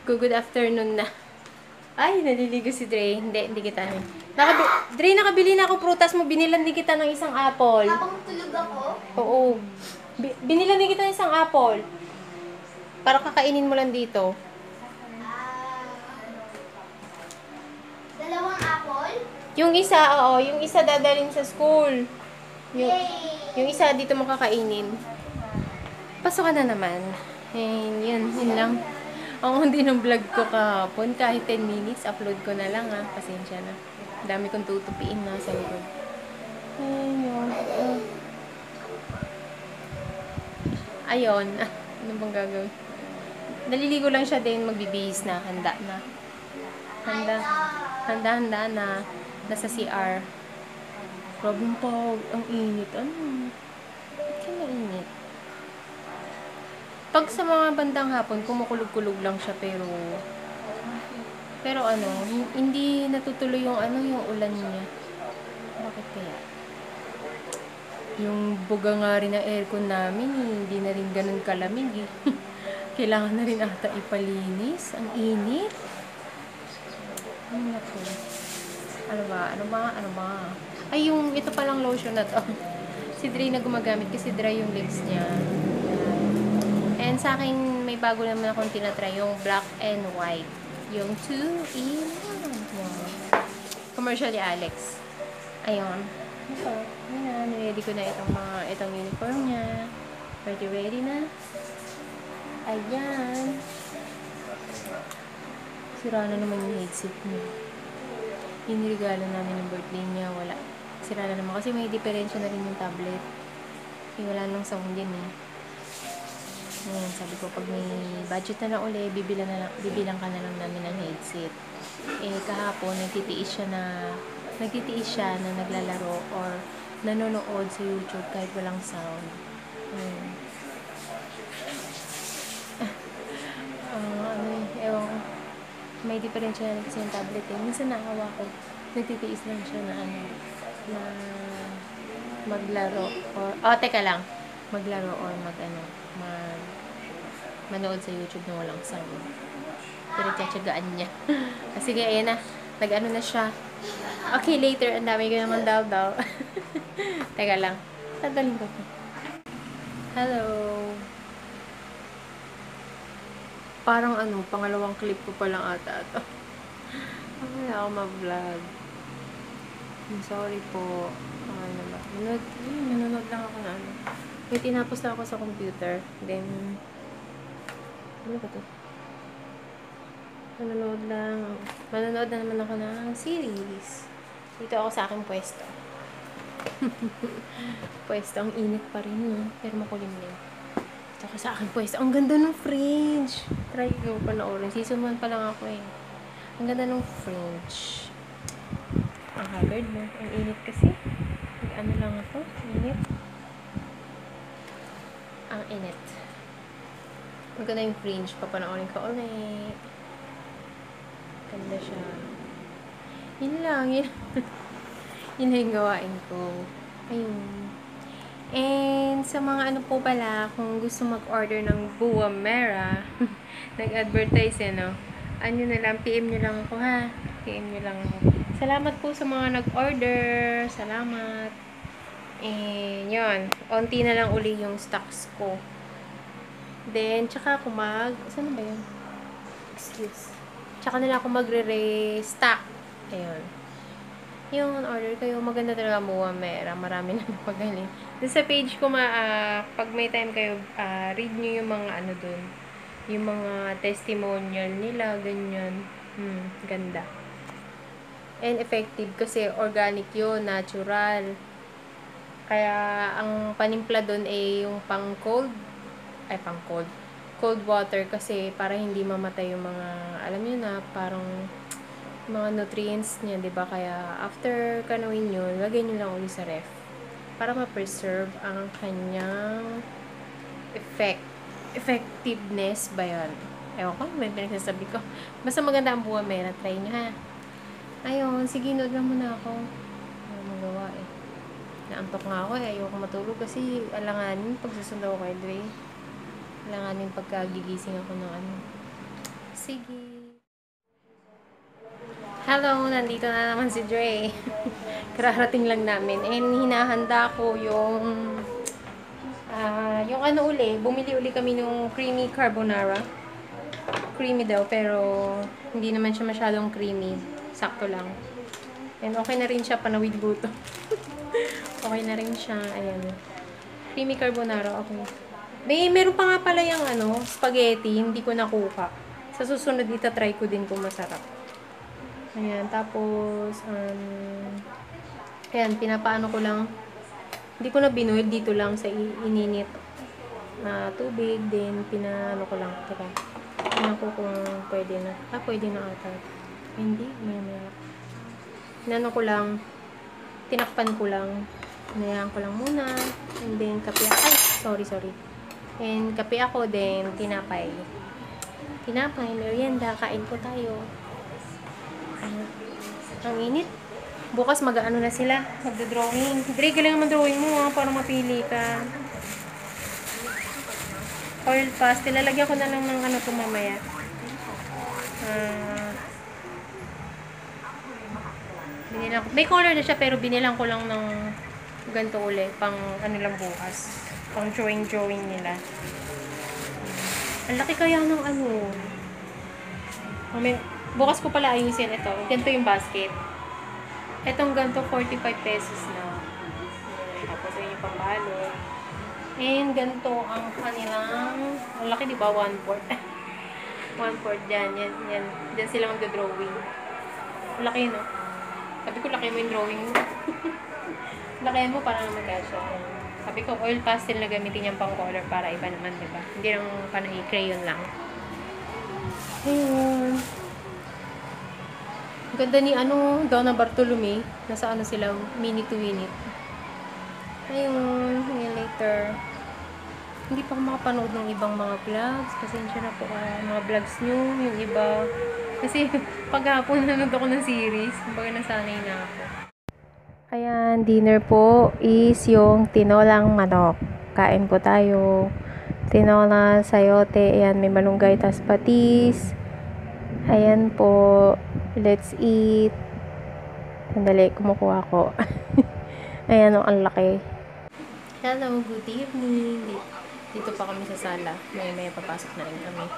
Good afternoon na. Ay, naliligo si Dre. Hindi kita. Dre, nakabili na ako prutas mo. Binilan din kita ng isang apple. Habang tulog ako? Oo. Binilan din kita ng isang apple. Para kakainin mo lang dito. Dalawang apple? Yung isa, oo. Yung isa dadalhin sa school. Yay! Yung isa dito mo kakainin. Pasok ka na naman. Yun lang. Ang hindi ng vlog ko kahapon, kahit 10 minutes, upload ko na lang ha. Pasensya na. Dami kong tutupiin na sa likod. Ayun. Ano bang gagawin? Naliligo lang siya din, magbibihis na. Handa na. Handa na. Nasa CR. Problem po. Ang init. Ano? Ba't ka mainit? Pag sa mga bandang hapon, kumukulog-kulog lang siya pero ano, hindi natutuloy yung yung ulan niya. Bakit kaya? Yung buga nga rin ng aircon namin, hindi na rin ganun kalamig eh. Kailangan na rin ata ipalinis. Ang init. Ano ba? Ay, yung ito palang lotion na to. Si Dre na gumagamit kasi dry yung lips niya. And sa akin, may bago naman akong tinatry, yung black and white. Yung 2-in-1. Commercial ni Alex. Ayun. Ito. Ayan, ready ko na itong uniform niya. Ready na. Ayan. Sira na naman yung headset niya. Yung regalo namin ng birthday niya, wala. Sira na naman kasi may diferensya na rin yung tablet. Wala nang sound din eh. Ngayon, sabi ko, pag may budget na uli, bibilang ka na lang namin ng headset. Kahapon, nagtitiis siya na naglalaro or nanonood sa YouTube kahit walang sound. Ewan ko. May diferensya na kasi yung tablet eh. Minsan naawa ko, nagtitiis lang siya na maglaro or, teka lang, maglaro or manood sa YouTube na walang sound. Pero tsatsagaan niya. Sige, ayan na. Nag-ano na siya. Okay, later. Ang dami ko naman daw. Teka lang. Tadalhin ko. Hello. Parang pangalawang clip ko pa lang ata ito. Wala ako ma-vlog. I'm sorry po. Nanonood lang ako na May tinapos lang ako sa computer. Then, ano ba ito? Manonood na naman ako ng series. Dito ako sa aking pwesto. Pwesto, ang init pa rin, no? Pero makulimlim. Dito ako sa aking pwesto. Ang ganda ng fringe. Try ko panoorin. Season 1 pa lang ako eh. Ang ganda ng fringe. Ang haggard mo. Ang init kasi. Ano lang ako. Init. Ang init. Ang ganda yung fringe. Papanoorin ko ulit. Ganda siya. Yun lang. Yun na yung gawain ko. Ayun. And sa mga po pala, kung gusto mag-order ng Buwa Mera, nag-advertise ano na lang, PM nyo lang ako ha. PM nyo lang ako. Salamat po sa mga nag-order. Salamat. And yun. Onti na lang uli yung stocks ko. Then, tsaka ako saan ba yun? Excuse. Tsaka nila ako magre-restock. Ayun. Yung order kayo, maganda talaga Buwa Mera. Marami na napagaling. Doon sa page ko, pag may time kayo, read nyo yung mga dun. Yung mga testimonial nila, ganyan. Ganda. And effective kasi organic yun, natural. Kaya, ang panimpla dun yung cold water kasi para hindi mamatay yung mga, alam nyo na, parang mga nutrients niya, diba? Kaya, after kanawin yun, lagay nyo lang ulit sa ref. Para ma-preserve ang kanyang effectiveness ba yan? Ewan ko, may pinagsasabi ko. Basta maganda ang Buwa Mera, try nyo ha. Ayun, sige, nood lang muna ako. Ano magawa eh. Naantok nga ako eh, ayoko matulog kasi alanganin pag susunod ako kay Dre. Alanganin pagkagigising ako ng sige. Hello, nandito na naman si Dre. Kararating lang namin. And hinahanda ko yung ano uli, bumili uli kami ng creamy carbonara. Creamy daw, pero hindi naman siya masyadong creamy. Sakto lang. And okay na rin siya, panawid buto. Okay na rin siya, ayan. Creamy carbonara, okay. Meron pa nga pala yung spaghetti, hindi ko nakuha. Sa susunod, itatry ko din kung masarap. Ayan, tapos, ayan, pinapaano ko lang. Hindi ko na binuhid dito lang sa ininit tubig. Then, pinaano ko lang. Teka, tingnan ko kung pwede na. Pwede na ata. Hindi, may. Inano ko lang, tinakpan ko lang. Hinayaan ko lang muna. And then, kape ako. Ay, sorry. And, kape ako, then, tinapay. Tinapay, merienda, kain po tayo. Ang init. Bukas mag-ano na sila, magdo-drawing. Dre, galing naman drawing mo para mapili ka. Oil pastel, lalagyan ko na lang ng ito mamaya. Binilang ko. May color na siya pero binilang ko lang ng ganito uli, pang lang bukas. Pang drawing nila. Ang laki kaya ng bukas ko pala ayusin ito. Ganito yung basket. Itong ganito, 45 pesos na. Tapos yun yung pambalot. And ganito ang kanilang, ang laki diba? 1/4. 1/4 dyan. Yan. Dyan sila magdo-drawing. Laki, no? Sabi ko, laki mo yung drawing mo. Laki mo para naman kasya. Sabi ko, oil pastel na gamitin yung pang color para iba naman, diba? Hindi lang panay crayon lang. Ayun. Ganda ni Donna Bartolome. Nasa sila, minute to minute. Ayun, later. Hindi pa ako makapanood ng ibang mga vlogs. Pasensya na po mga vlogs nyo, yung iba. Kasi paghapon nanood ako ng series. Kumbaga nasanay na ako. Ayan, dinner po is yung tinolang manok. Kain po tayo. Tinola, sayote, ayan, may malunggay, tas patis. Ayan po. Let's eat. Sandali, kumukuha ko. Ayan, ang laki. Hello, good evening. Dito pa kami sa sala. May papasok na rin kami.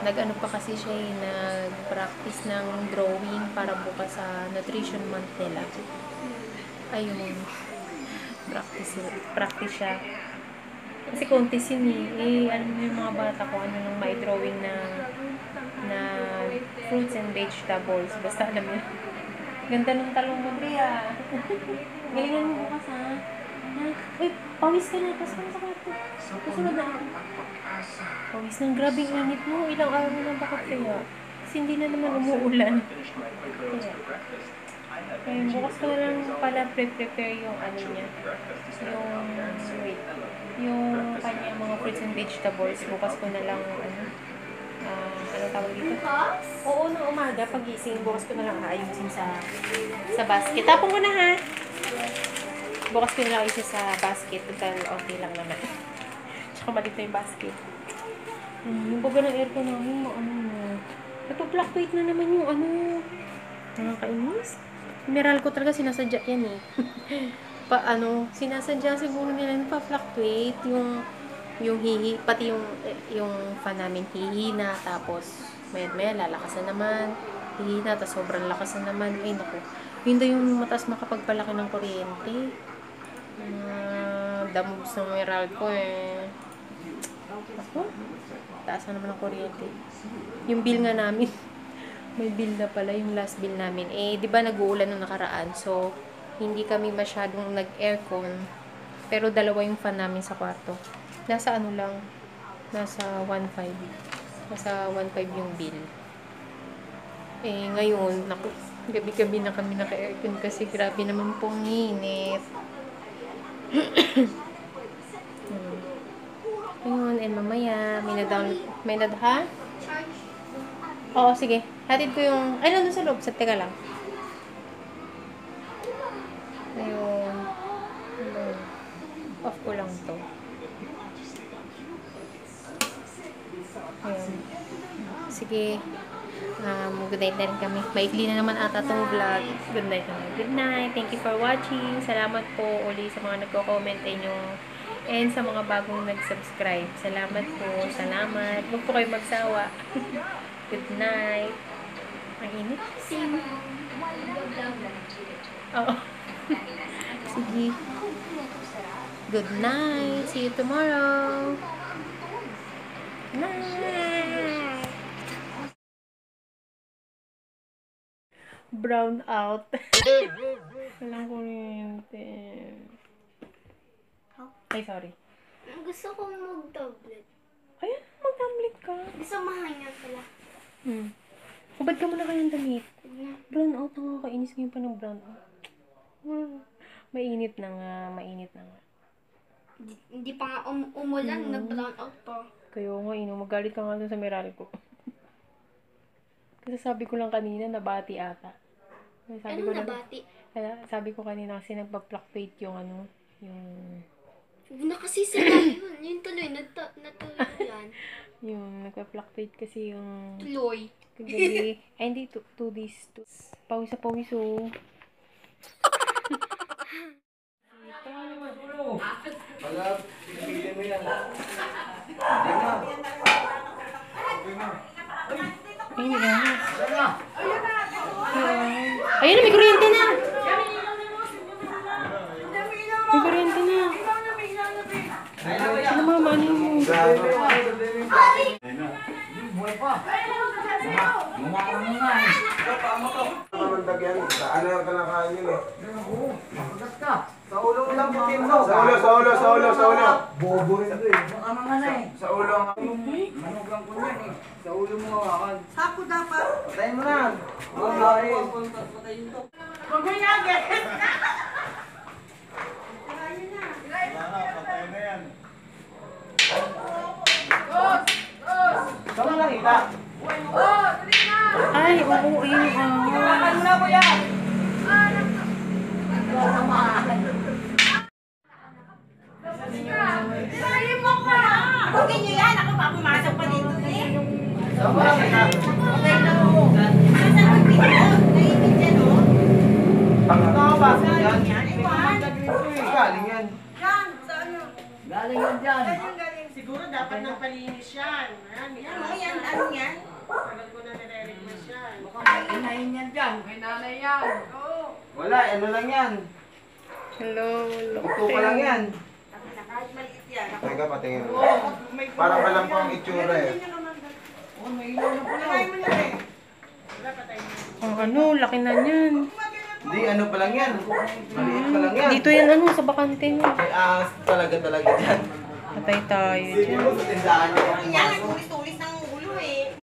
Nag-ano pa kasi siya nag-practice ng drawing para bukas sa nutrition month nila. Ayun. Practice siya. Kasi contest yun alam mo yung mga bata ko, nang may drawing na fruits and vegetables. Basta alam mo. Ganda ng talong mo, Bria. Galingan mo bukas, ha? Uy, pawis ka na. Pasok ka sa kwarto. Kasunod na ako. Pawis ng grabing init mo. Ilang araw na bakit kaya? Kasi hindi na naman umuulan. Kaya bukas ko na lang pala prepare yung niya. Yung kanya mga fruits and vegetables. Bukas ko na lang ano tawag dito? Oo, ng umaga, pagising, bukas ko na lang aayusin sa basket. Tapon ko na, ha? Bukas ko na lang ayusin sa basket. Total, okay lang naman. Tsaka malit na yung basket. Yung baga ng aircon namin, nagpa-fluctuate na naman yung nakakainis. Mineral ko talaga, sinasadya yan sinasadya siguro nila pa-fluctuate yung hihi, pati yung fan namin hihina, tapos may lalakas na naman, hihina, tapos sobrang lakas na naman. Ay naku, yun daw yung mataas makapagpalaki ng kuryente. Damubs ng mineral ko ako, taas na naman ng kuryente. Yung bill nga namin may bill na pala, yung last bill namin di ba nag-uulan nung nakaraan, so hindi kami masyadong nag-aircon, pero dalawa yung fan namin sa kwarto. Nasa nasa 1.5. Nasa 1.5 yung bill. Ngayon, naku, gabi-gabi na kami naka-aircon kasi grabe naman pong init. Ayun, mamaya, may ha? Oo, sige. Hatid ko yung, nandun sa loob, teka lang. Ayun. Off ko lang to. Ayun. sige. Good night na rin kami. Maikli na naman ata tong vlog. Good night naman. Good night. Thank you for watching. Salamat po uli sa mga nagko-comment nyo. And sa mga bagong nag-subscribe. Salamat po. Salamat. Huwag po kayo magsawa. Good night. Ang init. Oo. Sige. Good night. See you tomorrow. Night. Brown out. Walang kuryente. Ay, sorry. Gusto kong mag-tablet. Ayan, mag-tablet ka. Gusto mahangyan pala. Hubad ka muna kayang damit. Brown out na nga. Kainis ngayon pa ng brown out. Mainit na nga. Mainit na nga. Hindi pa nga umulan, nag-brown out pa. Kaya nga, magalit ka nga dun sa Meralco ko. Kasi sabi ko lang kanina, nabati ata. Sabi Ano ko nabati? Sabi ko kanina kasi nagpa-fluctuate yung Huwag na kasi sila yun. Yun tuloy, natuloy yan. yung nagpa-fluctuate kasi yung Tuloy. kagabi. Ay, hindi, 2 days. Pawis sa pawis, oh. Wala, pipigyan mo yan. Ayun na. Ayun na, may kuryente na. May kuryente na. Ano mama, ano mo? Buhay pa. Mumakang mo nga eh. Ano ka na kain yun eh? Magas ka. Sa ulo mo lang putin mo. Sa ulo. Bobo rin ito eh. Baka mga na eh. Sa ulo ang Manog lang ko yan eh. Sa ulo mo hawakan. Sako dapat. Patayin mo na. Wala eh. Patayin to. Huwag mo inagad. Saan mo nakita? Ay, oo, ayun. Ano na ko yan? Salim mo ka. Bugin niyo yan. Ako pa pumasok pa dito eh. Saan mo nakita? Okay na mo. Nasa pagpito. Naibig yan o. Pakita ka ba? Yan. Yan. Iwan. Galing yan. Yan. Sa ano? Galing yan dyan. Galing galing. Siguro dapat nang palinis yan. Yan o. Yan. Ano yan? Tagal ko na nire-request yan. Inahin yan dyan. May nanay yan. Oo. Wala, ano lang yan. Hello, Ito pa lang yan. Kahit maliit yan. Teka, patingin. May Parang alam ko ang itsura eh. Oh, may ilaw na pala. Patay mo na eh. Wala patay mo. Ang ano, laki na yan. Hindi, ano pa lang yan. Maliit pa lang yan. Dito yan, sa bakante niya. May ahas talaga dyan. Patay tayo dyan. Tindahan niya. Yan. Tulis-tulis ng ulo eh.